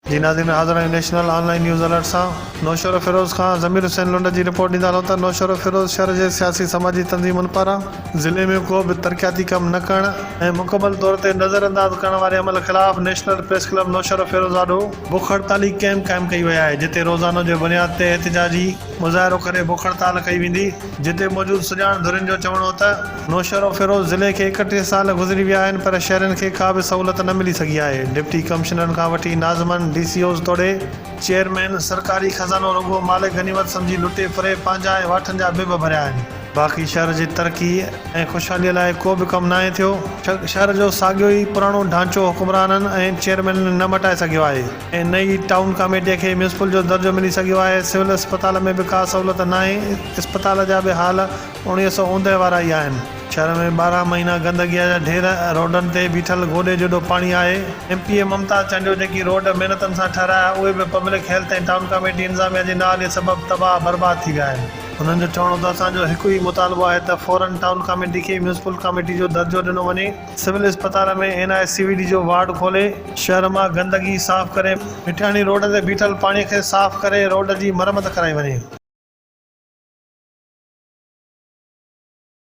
जी नाज़रीन, हाज़िर आहियूं नेशनल ऑनलाइन न्यूज़ अलर्ट सां। नौशर फिरोज़ खां ज़मीर हुसैन लुंड जी रिपोर्ट ॾींदा हलूं त नौशर फिरोज़ शहर जे सियासी समाजी तंज़ीमुनि पारां ज़िले में को बि तरक़ियाती कमु न करणु ऐं मुकमल तौर ते नज़रअंदाज़ करण वारे अमल ख़िलाफ़ नेशनल प्रेस क्लब नौशर फिरोज़ ॾाढो बुख हड़ताली कैंप क़ाइमु कई वई आहे, जिते रोज़ानो जे बुनियाद ते एहतिजाजी मुज़ाहिरो करे बुख हड़ताल कई वेंदी। जिते मौजूदु सुञाण धुरियुनि जो चवणो त नौशर फिरोज़ ज़िले खे 31 साल गुज़री विया आहिनि, पर शहरनि खे का बि सहूलियत न मिली सघी आहे। डिप्टी कमिश्नरनि खां वठी नाज़मन DCOs तोड़े चेयरमैन सरकारी ख़ज़ानो रुगो मालिक गनीमत सम्झी लुटे फुरे पंहिंजा ऐं वाठनि जा बिब भरिया आहिनि। बाक़ी शहर जी तरक़ी ऐं ख़ुशहालीअ लाइ को बि कमु नाहे थियो। शहर जो साॻियो ई पुराणो ढांचो हुकुमराननि ऐं चेयरमैननि न मटाए सघियो आहे ऐं नई टाउन कमेटीअ खे म्यूनिसिपल जो दर्जो मिली सघियो आहे। सिविल अस्पताल में बि का सहूलियत नाहे। इस्पताल जा बि हाल 1990 वारा ई आहिनि। शहर में 12 महीना गंदगीअ जा ढेर, रोडनि ते बीठल गोॾे जेॾो पाणी आहे। MP ममता चंडियो जेकी रोड महिनतनि सां ठाहिराया, उहे बि पब्लिक हेल्थ ऐं टाउन कमेटी इंतज़ामिया जे नाले सबबु तबाह बर्बाद थी विया आहिनि। हुननि जो चवणो त असांजो हिकु ई मुतालबो आहे त फौरन टाउन कमेटी खे म्यूनिसिपल कमेटी जो दर्जो ॾिनो वञे, सिविल अस्पताल में NICVD जो वार्ड खोले, शहर मां गंदगी साफ़ करे, मिठाणी रोड ते बीठल पाणीअ खे साफ़ करे रोड जी मरम्मत कराई वञे।